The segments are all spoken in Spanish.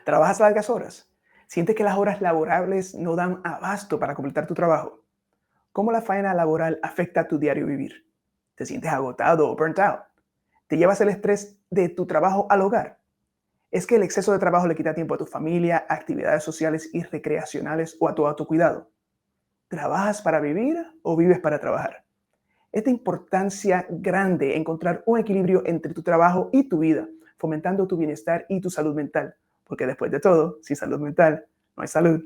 ¿Trabajas largas horas? ¿Sientes que las horas laborables no dan abasto para completar tu trabajo? ¿Cómo la faena laboral afecta a tu diario vivir? ¿Te sientes agotado o burnt out? ¿Te llevas el estrés de tu trabajo al hogar? ¿Es que el exceso de trabajo le quita tiempo a tu familia, actividades sociales y recreacionales o a tu autocuidado? ¿Trabajas para vivir o vives para trabajar? Es de importancia grande encontrar un equilibrio entre tu trabajo y tu vida, fomentando tu bienestar y tu salud mental, porque después de todo, sin salud mental, no hay salud.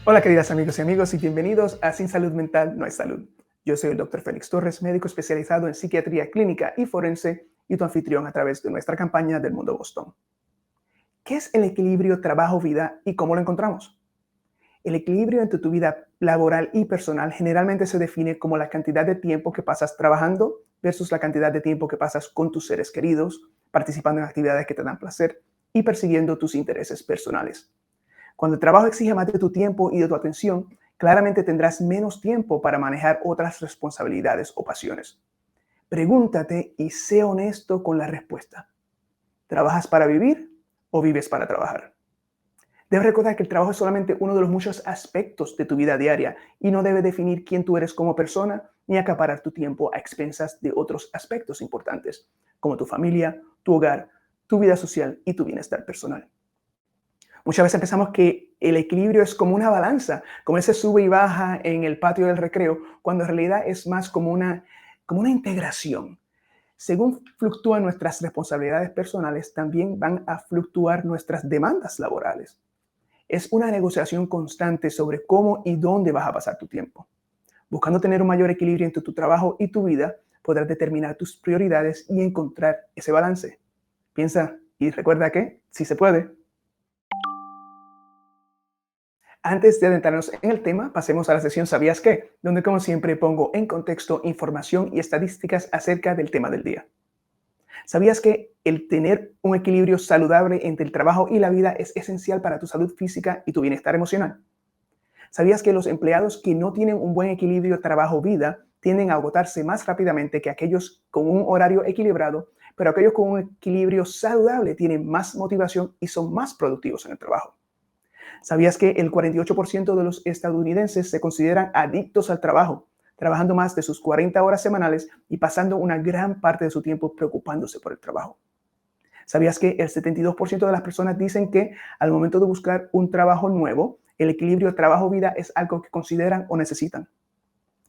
Hola queridas amigos y amigos y bienvenidos a Sin Salud Mental No hay Salud. Yo soy el Dr. Félix Torres, médico especializado en psiquiatría clínica y forense y tu anfitrión a través de nuestra campaña del Mundo Boston. ¿Qué es el equilibrio trabajo-vida y cómo lo encontramos? El equilibrio entre tu vida laboral y personal generalmente se define como la cantidad de tiempo que pasas trabajando versus la cantidad de tiempo que pasas con tus seres queridos, participando en actividades que te dan placer y persiguiendo tus intereses personales. Cuando el trabajo exige más de tu tiempo y de tu atención, claramente tendrás menos tiempo para manejar otras responsabilidades o pasiones. Pregúntate y sé honesto con la respuesta. ¿Trabajas para vivir o vives para trabajar? Debes recordar que el trabajo es solamente uno de los muchos aspectos de tu vida diaria y no debe definir quién tú eres como persona ni acaparar tu tiempo a expensas de otros aspectos importantes, como tu familia, tu hogar, tu vida social y tu bienestar personal. Muchas veces pensamos que el equilibrio es como una balanza, como ese sube y baja en el patio del recreo, cuando en realidad es más como una integración. Según fluctúan nuestras responsabilidades personales, también van a fluctuar nuestras demandas laborales. Es una negociación constante sobre cómo y dónde vas a pasar tu tiempo. Buscando tener un mayor equilibrio entre tu trabajo y tu vida, podrás determinar tus prioridades y encontrar ese balance. Piensa y recuerda que, si se puede. Antes de adentrarnos en el tema, pasemos a la sesión ¿Sabías qué?, donde como siempre pongo en contexto información y estadísticas acerca del tema del día. ¿Sabías que el tener un equilibrio saludable entre el trabajo y la vida es esencial para tu salud física y tu bienestar emocional? ¿Sabías que los empleados que no tienen un buen equilibrio trabajo-vida tienden a agotarse más rápidamente que aquellos con un horario equilibrado, pero aquellos con un equilibrio saludable tienen más motivación y son más productivos en el trabajo? ¿Sabías que el 48% de los estadounidenses se consideran adictos al trabajo, trabajando más de sus 40 horas semanales y pasando una gran parte de su tiempo preocupándose por el trabajo? ¿Sabías que el 72% de las personas dicen que al momento de buscar un trabajo nuevo, el equilibrio trabajo-vida es algo que consideran o necesitan?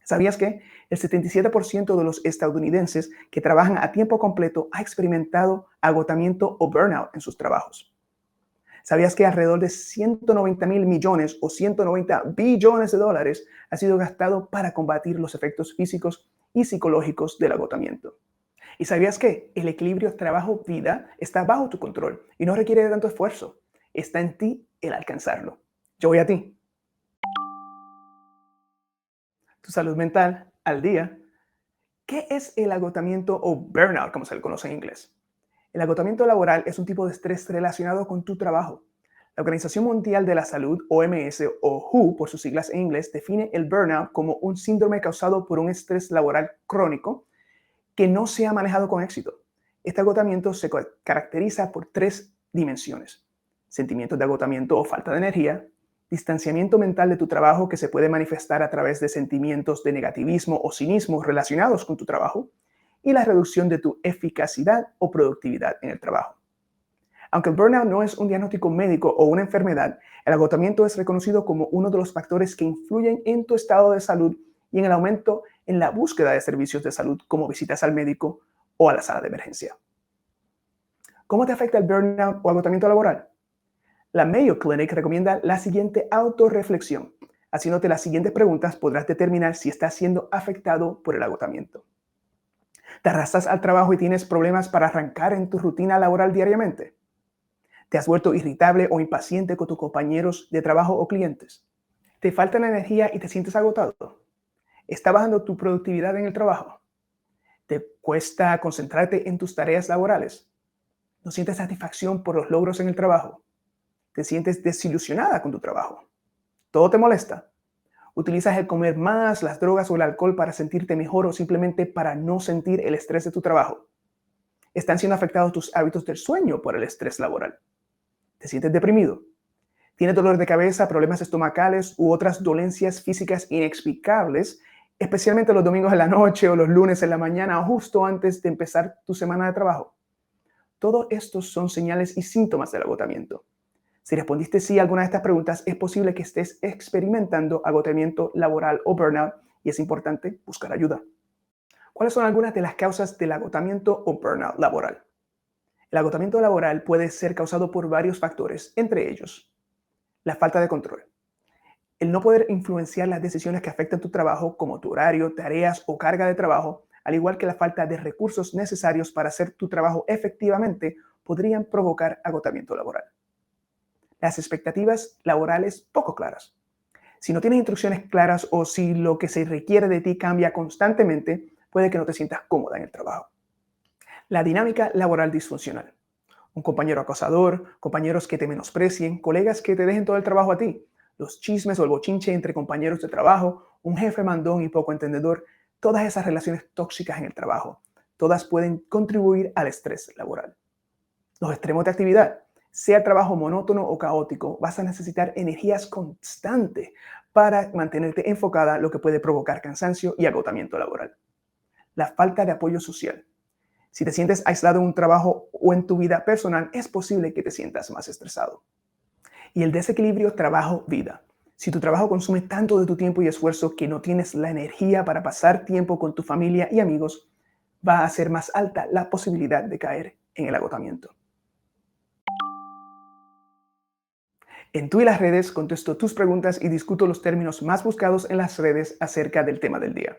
¿Sabías que el 77% de los estadounidenses que trabajan a tiempo completo ha experimentado agotamiento o burnout en sus trabajos? ¿Sabías que alrededor de 190 mil millones o 190 billones de dólares ha sido gastado para combatir los efectos físicos y psicológicos del agotamiento? ¿Y sabías que el equilibrio trabajo-vida está bajo tu control y no requiere de tanto esfuerzo? Está en ti el alcanzarlo. Yo voy a ti. Tu salud mental al día. ¿Qué es el agotamiento o burnout, como se le conoce en inglés? El agotamiento laboral es un tipo de estrés relacionado con tu trabajo. La Organización Mundial de la Salud, OMS o WHO por sus siglas en inglés, define el burnout como un síndrome causado por un estrés laboral crónico que no se ha manejado con éxito. Este agotamiento se caracteriza por tres dimensiones: sentimientos de agotamiento o falta de energía, distanciamiento mental de tu trabajo que se puede manifestar a través de sentimientos de negativismo o cinismo relacionados con tu trabajo, y la reducción de tu eficacia o productividad en el trabajo. Aunque el burnout no es un diagnóstico médico o una enfermedad, el agotamiento es reconocido como uno de los factores que influyen en tu estado de salud y en el aumento en la búsqueda de servicios de salud como visitas al médico o a la sala de emergencia. ¿Cómo te afecta el burnout o agotamiento laboral? La Mayo Clinic recomienda la siguiente autorreflexión. Haciéndote las siguientes preguntas podrás determinar si estás siendo afectado por el agotamiento. ¿Te arrastras al trabajo y tienes problemas para arrancar en tu rutina laboral diariamente? ¿Te has vuelto irritable o impaciente con tus compañeros de trabajo o clientes? ¿Te falta la energía y te sientes agotado? ¿Está bajando tu productividad en el trabajo? ¿Te cuesta concentrarte en tus tareas laborales? ¿No sientes satisfacción por los logros en el trabajo? ¿Te sientes desilusionada con tu trabajo? ¿Todo te molesta? ¿Utilizas el comer más, las drogas o el alcohol para sentirte mejor o simplemente para no sentir el estrés de tu trabajo? ¿Están siendo afectados tus hábitos del sueño por el estrés laboral? ¿Te sientes deprimido? ¿Tienes dolor de cabeza, problemas estomacales u otras dolencias físicas inexplicables, especialmente los domingos en la noche o los lunes en la mañana o justo antes de empezar tu semana de trabajo? Todos estos son señales y síntomas del agotamiento. Si respondiste sí a alguna de estas preguntas, es posible que estés experimentando agotamiento laboral o burnout y es importante buscar ayuda. ¿Cuáles son algunas de las causas del agotamiento o burnout laboral? El agotamiento laboral puede ser causado por varios factores, entre ellos la falta de control, el no poder influenciar las decisiones que afectan tu trabajo, como tu horario, tareas o carga de trabajo, al igual que la falta de recursos necesarios para hacer tu trabajo efectivamente, podrían provocar agotamiento laboral. Las expectativas laborales poco claras. Si no tienes instrucciones claras o si lo que se requiere de ti cambia constantemente, puede que no te sientas cómoda en el trabajo. La dinámica laboral disfuncional. Un compañero acosador, compañeros que te menosprecien, colegas que te dejen todo el trabajo a ti, los chismes o el bochinche entre compañeros de trabajo, un jefe mandón y poco entendedor, todas esas relaciones tóxicas en el trabajo, todas pueden contribuir al estrés laboral. Los extremos de actividad. Sea el trabajo monótono o caótico, vas a necesitar energías constantes para mantenerte enfocada, lo que puede provocar cansancio y agotamiento laboral. La falta de apoyo social. Si te sientes aislado en un trabajo o en tu vida personal, es posible que te sientas más estresado. Y el desequilibrio trabajo-vida. Si tu trabajo consume tanto de tu tiempo y esfuerzo que no tienes la energía para pasar tiempo con tu familia y amigos, va a ser más alta la posibilidad de caer en el agotamiento. En Tú y las redes contesto tus preguntas y discuto los términos más buscados en las redes acerca del tema del día.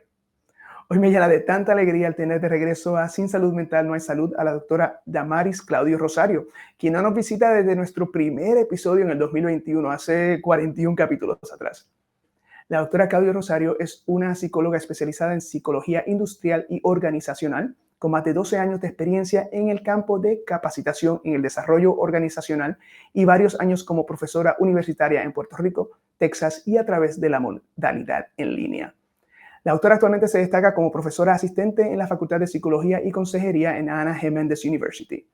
Hoy me llena de tanta alegría al tener de regreso a Sin Salud Mental No hay Salud a la doctora Damaris Claudio Rosario, quien no nos visita desde nuestro primer episodio en el 2021, hace 41 capítulos atrás. La doctora Claudio Rosario es una psicóloga especializada en psicología industrial y organizacional, con más de 12 años de experiencia en el campo de capacitación en el desarrollo organizacional y varios años como profesora universitaria en Puerto Rico, Texas y a través de la modalidad en línea. La autora actualmente se destaca como profesora asistente en la Facultad de Psicología y Consejería en Anna G. Mendes University.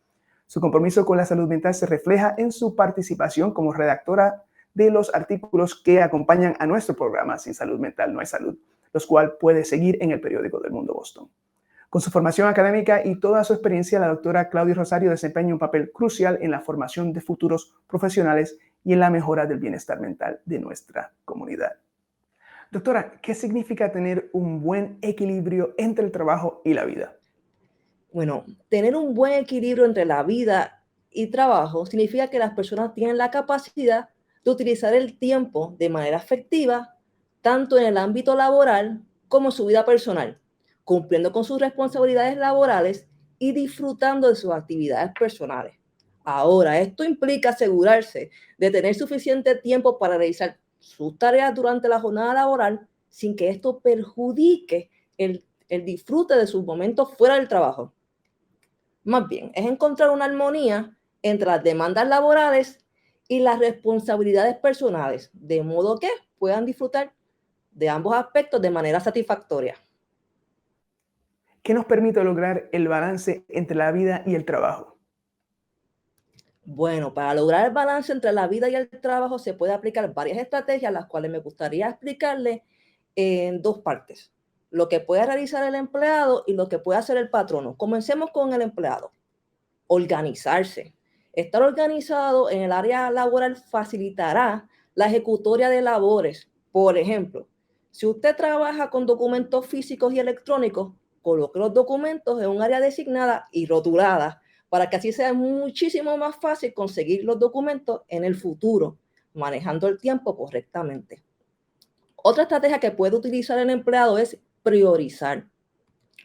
Su compromiso con la salud mental se refleja en su participación como redactora de los artículos que acompañan a nuestro programa Sin Salud Mental No hay Salud, los cuales puede seguir en el periódico del Mundo Boston. Con su formación académica y toda su experiencia, la doctora Claudia Rosario desempeña un papel crucial en la formación de futuros profesionales y en la mejora del bienestar mental de nuestra comunidad. Doctora, ¿qué significa tener un buen equilibrio entre el trabajo y la vida? Bueno, tener un buen equilibrio entre la vida y trabajo significa que las personas tienen la capacidad de utilizar el tiempo de manera efectiva, tanto en el ámbito laboral como en su vida personal, cumpliendo con sus responsabilidades laborales y disfrutando de sus actividades personales. Ahora, esto implica asegurarse de tener suficiente tiempo para realizar sus tareas durante la jornada laboral sin que esto perjudique el disfrute de sus momentos fuera del trabajo. Más bien, es encontrar una armonía entre las demandas laborales y las responsabilidades personales, de modo que puedan disfrutar de ambos aspectos de manera satisfactoria. ¿Qué nos permite lograr el balance entre la vida y el trabajo? Bueno, para lograr el balance entre la vida y el trabajo se puede aplicar varias estrategias, las cuales me gustaría explicarle en dos partes. Lo que puede realizar el empleado y lo que puede hacer el patrono. Comencemos con el empleado. Organizarse. Estar organizado en el área laboral facilitará la ejecutoria de labores. Por ejemplo, si usted trabaja con documentos físicos y electrónicos, coloque los documentos en un área designada y rotulada para que así sea muchísimo más fácil conseguir los documentos en el futuro, manejando el tiempo correctamente. Otra estrategia que puede utilizar el empleado es priorizar.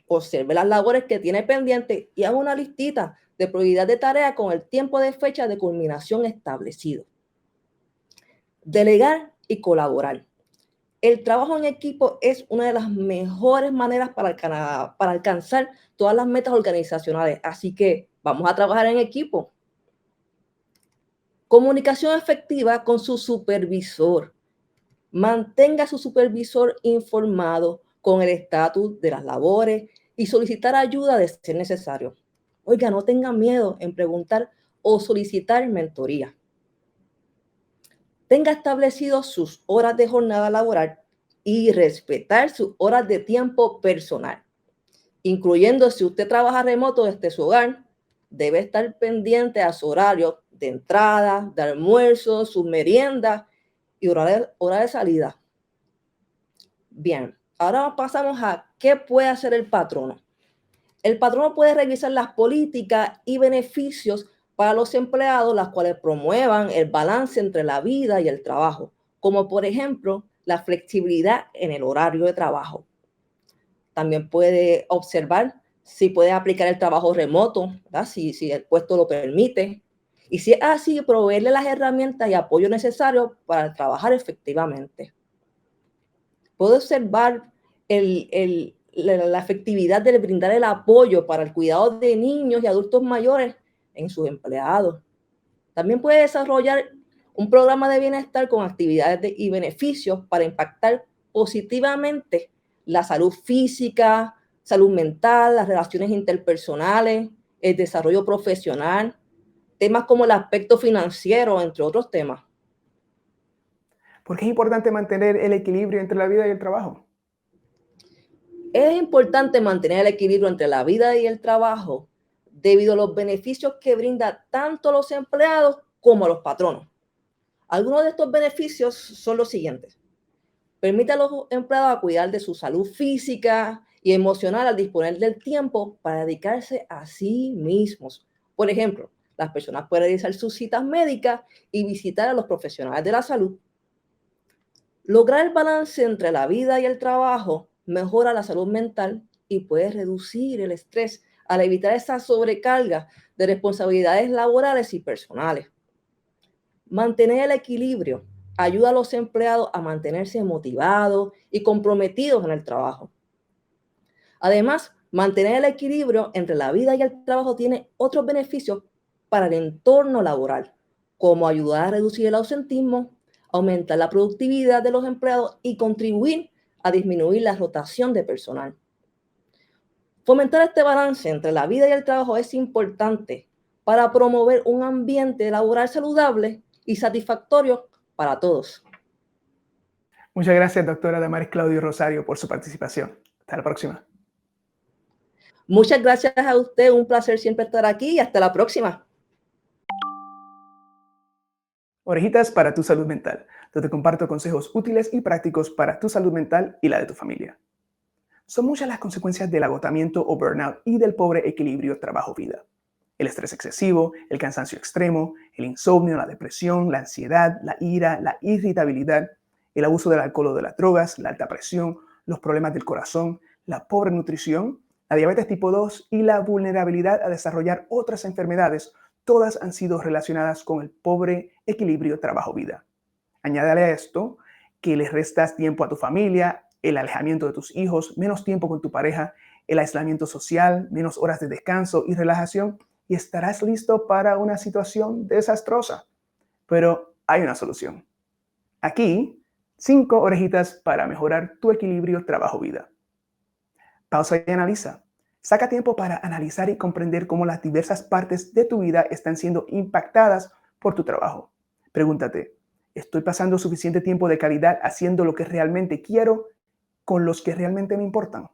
Observe las labores que tiene pendiente y haga una listita de prioridad de tarea con el tiempo de fecha de culminación establecido. Delegar y colaborar. El trabajo en equipo es una de las mejores maneras para alcanzar todas las metas organizacionales. Así que vamos a trabajar en equipo. Comunicación efectiva con su supervisor. Mantenga a su supervisor informado con el estatus de las labores y solicitar ayuda de ser necesario. Oiga, no tenga miedo en preguntar o solicitar mentoría. Tenga establecidos sus horas de jornada laboral y respetar sus horas de tiempo personal, incluyendo si usted trabaja remoto desde su hogar, debe estar pendiente a su horario de entrada, de almuerzo, sus meriendas y hora de salida. Bien, ahora pasamos a qué puede hacer el patrono. El patrono puede revisar las políticas y beneficios para los empleados, las cuales promuevan el balance entre la vida y el trabajo, como por ejemplo la flexibilidad en el horario de trabajo. También puede observar si puede aplicar el trabajo remoto, ¿verdad? Si el puesto lo permite. Y si es así, proveerle las herramientas y apoyo necesarios para trabajar efectivamente. Puede observar la efectividad de brindar el apoyo para el cuidado de niños y adultos mayores en sus empleados. También puede desarrollar un programa de bienestar con actividades y beneficios para impactar positivamente la salud física, salud mental, las relaciones interpersonales, el desarrollo profesional, temas como el aspecto financiero, entre otros temas. ¿Por qué es importante mantener el equilibrio entre la vida y el trabajo? Es importante mantener el equilibrio entre la vida y el trabajo debido a los beneficios que brinda tanto a los empleados como a los patronos. Algunos de estos beneficios son los siguientes. Permite a los empleados a cuidar de su salud física y emocional al disponer del tiempo para dedicarse a sí mismos. Por ejemplo, las personas pueden realizar sus citas médicas y visitar a los profesionales de la salud. Lograr el balance entre la vida y el trabajo mejora la salud mental y puede reducir el estrés al evitar esa sobrecarga de responsabilidades laborales y personales. Mantener el equilibrio ayuda a los empleados a mantenerse motivados y comprometidos en el trabajo. Además, mantener el equilibrio entre la vida y el trabajo tiene otros beneficios para el entorno laboral, como ayudar a reducir el ausentismo, aumentar la productividad de los empleados y contribuir a disminuir la rotación de personal. Fomentar este balance entre la vida y el trabajo es importante para promover un ambiente laboral saludable y satisfactorio para todos. Muchas gracias, doctora Damaris Claudio Rosario, por su participación. Hasta la próxima. Muchas gracias a usted, un placer siempre estar aquí y hasta la próxima. Orejitas para tu salud mental, donde comparto consejos útiles y prácticos para tu salud mental y la de tu familia. Son muchas las consecuencias del agotamiento o burnout y del pobre equilibrio trabajo-vida. El estrés excesivo, el cansancio extremo, el insomnio, la depresión, la ansiedad, la ira, la irritabilidad, el abuso del alcohol o de las drogas, la alta presión, los problemas del corazón, la pobre nutrición, la diabetes tipo 2 y la vulnerabilidad a desarrollar otras enfermedades, todas han sido relacionadas con el pobre equilibrio trabajo-vida. Añádale a esto que le restas tiempo a tu familia, el alejamiento de tus hijos, menos tiempo con tu pareja, el aislamiento social, menos horas de descanso y relajación, y estarás listo para una situación desastrosa. Pero hay una solución. Aquí, 5 orejitas para mejorar tu equilibrio trabajo-vida. Pausa y analiza. Saca tiempo para analizar y comprender cómo las diversas partes de tu vida están siendo impactadas por tu trabajo. Pregúntate, ¿estoy pasando suficiente tiempo de calidad haciendo lo que realmente quiero con los que realmente me importan?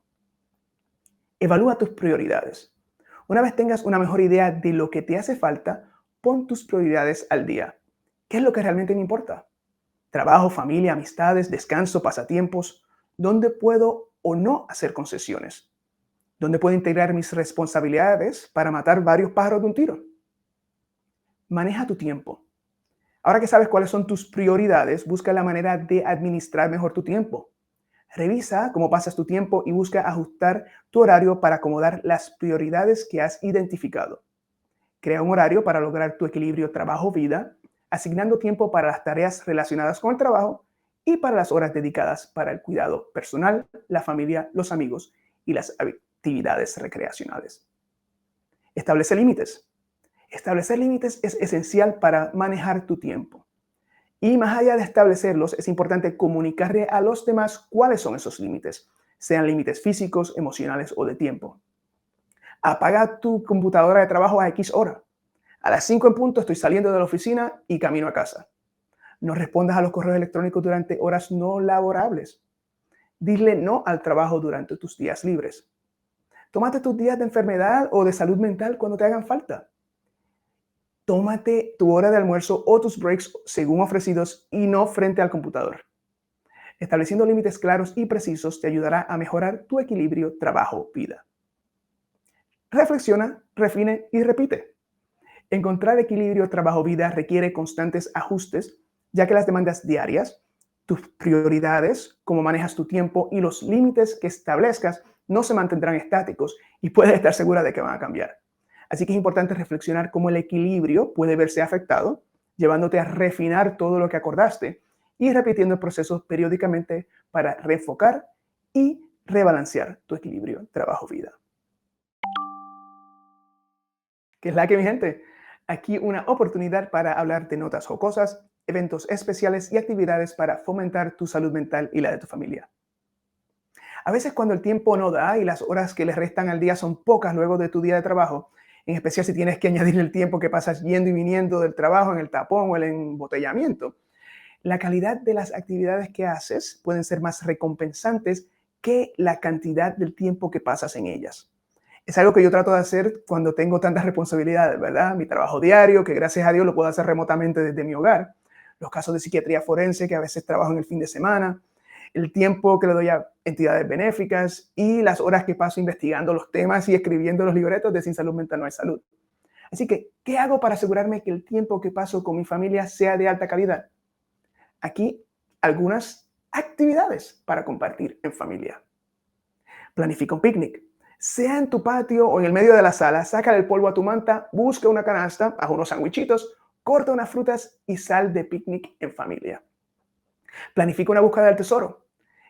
Evalúa tus prioridades. Una vez tengas una mejor idea de lo que te hace falta, pon tus prioridades al día. ¿Qué es lo que realmente me importa? Trabajo, familia, amistades, descanso, pasatiempos. ¿Dónde puedo o no hacer concesiones? ¿Dónde puedo integrar mis responsabilidades para matar varios pájaros de un tiro? Maneja tu tiempo. Ahora que sabes cuáles son tus prioridades, busca la manera de administrar mejor tu tiempo. Revisa cómo pasas tu tiempo y busca ajustar tu horario para acomodar las prioridades que has identificado. Crea un horario para lograr tu equilibrio trabajo-vida, asignando tiempo para las tareas relacionadas con el trabajo y para las horas dedicadas para el cuidado personal, la familia, los amigos y las actividades recreacionales. Establece límites. Establecer límites es esencial para manejar tu tiempo. Y más allá de establecerlos, es importante comunicarle a los demás cuáles son esos límites, sean límites físicos, emocionales o de tiempo. Apaga tu computadora de trabajo a X hora. A las 5 en punto estoy saliendo de la oficina y camino a casa. No respondas a los correos electrónicos durante horas no laborables. Dile no al trabajo durante tus días libres. Tómate tus días de enfermedad o de salud mental cuando te hagan falta. Tómate tu hora de almuerzo o tus breaks según ofrecidos y no frente al computador. Estableciendo límites claros y precisos te ayudará a mejorar tu equilibrio trabajo-vida. Reflexiona, refine y repite. Encontrar equilibrio trabajo-vida requiere constantes ajustes, ya que las demandas diarias, tus prioridades, cómo manejas tu tiempo y los límites que establezcas no se mantendrán estáticos y puedes estar segura de que van a cambiar. Así que es importante reflexionar cómo el equilibrio puede verse afectado, llevándote a refinar todo lo que acordaste y repitiendo el proceso periódicamente para reenfocar y rebalancear tu equilibrio trabajo-vida. ¿Qué es la que, mi gente? Aquí una oportunidad para hablar de notas jocosas, eventos especiales y actividades para fomentar tu salud mental y la de tu familia. A veces cuando el tiempo no da y las horas que le restan al día son pocas luego de tu día de trabajo, en especial si tienes que añadir el tiempo que pasas yendo y viniendo del trabajo en el tapón o el embotellamiento, la calidad de las actividades que haces pueden ser más recompensantes que la cantidad del tiempo que pasas en ellas. Es algo que yo trato de hacer cuando tengo tantas responsabilidades, ¿verdad? Mi trabajo diario, que gracias a Dios lo puedo hacer remotamente desde mi hogar. Los casos de psiquiatría forense, que a veces trabajo en el fin de semana. El tiempo que le doy a entidades benéficas y las horas que paso investigando los temas y escribiendo los libretos de Sin Salud Mental No Hay Salud. Así que, ¿qué hago para asegurarme que el tiempo que paso con mi familia sea de alta calidad? Aquí algunas actividades para compartir en familia. Planifica un picnic. Sea en tu patio o en el medio de la sala, sácale el polvo a tu manta, busca una canasta, haz unos sandwichitos, corta unas frutas y sal de picnic en familia. Planifica una búsqueda del tesoro.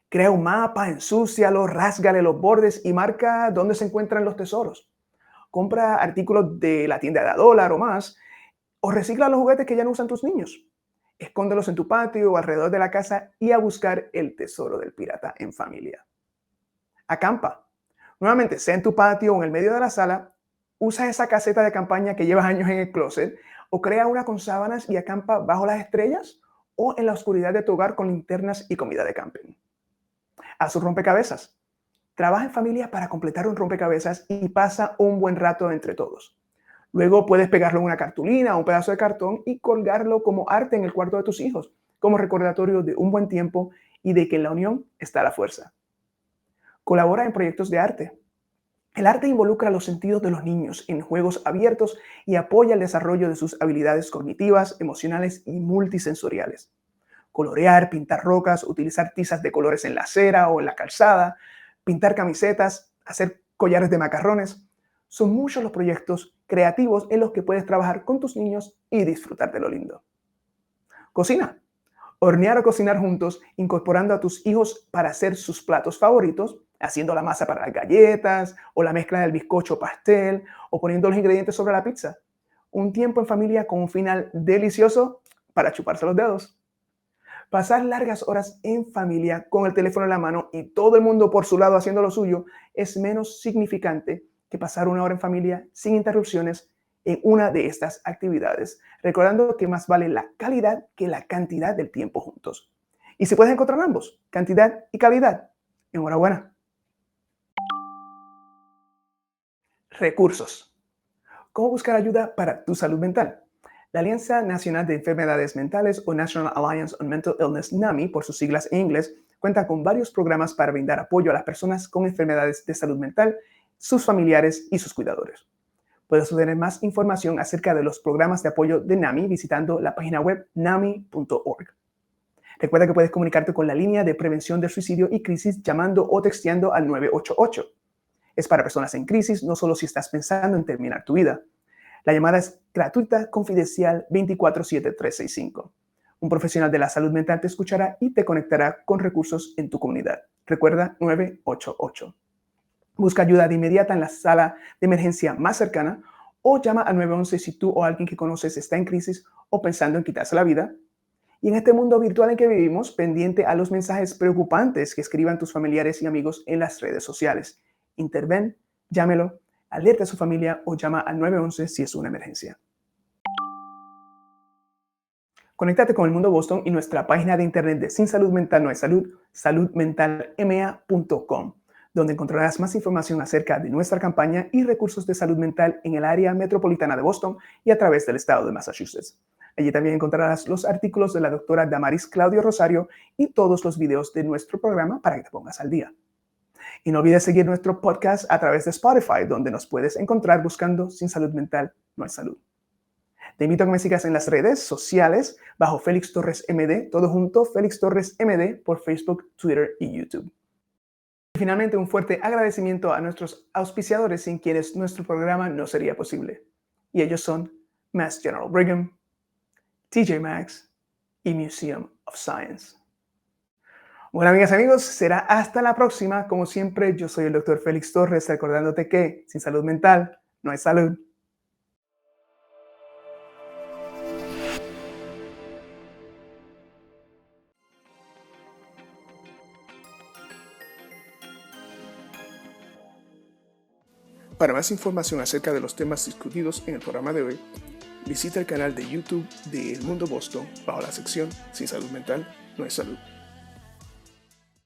Crea un mapa, ensúcialo, rásgale los bordes y marca dónde se encuentran los tesoros. Compra artículos de la tienda de $1 o más o recicla los juguetes que ya no usan tus niños. Escóndelos en tu patio o alrededor de la casa y a buscar el tesoro del pirata en familia. Acampa. Nuevamente, sea en tu patio o en el medio de la sala, usa esa caseta de campaña que llevas años en el closet o crea una con sábanas y acampa bajo las estrellas o en la oscuridad de tu hogar con linternas y comida de camping. Haz un rompecabezas. Trabaja en familia para completar un rompecabezas y pasa un buen rato entre todos. Luego puedes pegarlo en una cartulina o un pedazo de cartón y colgarlo como arte en el cuarto de tus hijos, como recordatorio de un buen tiempo y de que en la unión está la fuerza. Colabora en proyectos de arte. El arte involucra los sentidos de los niños en juegos abiertos y apoya el desarrollo de sus habilidades cognitivas, emocionales y multisensoriales. Colorear, pintar rocas, utilizar tizas de colores en la acera o en la calzada, pintar camisetas, hacer collares de macarrones. Son muchos los proyectos creativos en los que puedes trabajar con tus niños y disfrutar de lo lindo. Cocina. Hornear o cocinar juntos, incorporando a tus hijos para hacer sus platos favoritos, haciendo la masa para las galletas o la mezcla del bizcocho pastel o poniendo los ingredientes sobre la pizza. Un tiempo en familia con un final delicioso para chuparse los dedos. Pasar largas horas en familia con el teléfono en la mano y todo el mundo por su lado haciendo lo suyo es menos significante que pasar una hora en familia sin interrupciones en una de estas actividades, recordando que más vale la calidad que la cantidad del tiempo juntos. Y si puedes encontrar ambos, cantidad y calidad, enhorabuena. Recursos. ¿Cómo buscar ayuda para tu salud mental? La Alianza Nacional de Enfermedades Mentales o National Alliance on Mental Illness, NAMI, por sus siglas en inglés, cuenta con varios programas para brindar apoyo a las personas con enfermedades de salud mental, sus familiares y sus cuidadores. Puedes obtener más información acerca de los programas de apoyo de NAMI visitando la página web nami.org. Recuerda que puedes comunicarte con la línea de prevención del suicidio y crisis llamando o texteando al 988. Es para personas en crisis, no solo si estás pensando en terminar tu vida. La llamada es gratuita, confidencial, 24/7-365. Un profesional de la salud mental te escuchará y te conectará con recursos en tu comunidad. Recuerda 988. Busca ayuda de inmediata en la sala de emergencia más cercana o llama al 911 si tú o alguien que conoces está en crisis o pensando en quitarse la vida. Y en este mundo virtual en que vivimos, pendiente a los mensajes preocupantes que escriban tus familiares y amigos en las redes sociales. Interven, llámelo, alerta a su familia o llama al 911 si es una emergencia. Conéctate con el Mundo Boston y nuestra página de internet de Sin Salud Mental No Hay Salud, saludmentalma.com, donde encontrarás más información acerca de nuestra campaña y recursos de salud mental en el área metropolitana de Boston y a través del estado de Massachusetts. Allí también encontrarás los artículos de la doctora Damaris Claudio Rosario y todos los videos de nuestro programa para que te pongas al día. Y no olvides seguir nuestro podcast a través de Spotify, donde nos puedes encontrar buscando Sin Salud Mental No Hay Salud. Te invito a que me sigas en las redes sociales bajo Félix Torres MD, todo junto, Félix Torres MD, por Facebook, Twitter y YouTube. Y finalmente, un fuerte agradecimiento a nuestros auspiciadores sin quienes nuestro programa no sería posible. Y ellos son Mass General Brigham, TJ Maxx y Museum of Science. Bueno, amigas y amigos, será hasta la próxima. Como siempre, yo soy el Dr. Félix Torres, recordándote que sin salud mental no hay salud. Para más información acerca de los temas discutidos en el programa de hoy, visita el canal de YouTube de El Mundo Boston bajo la sección Sin Salud Mental No Hay Salud.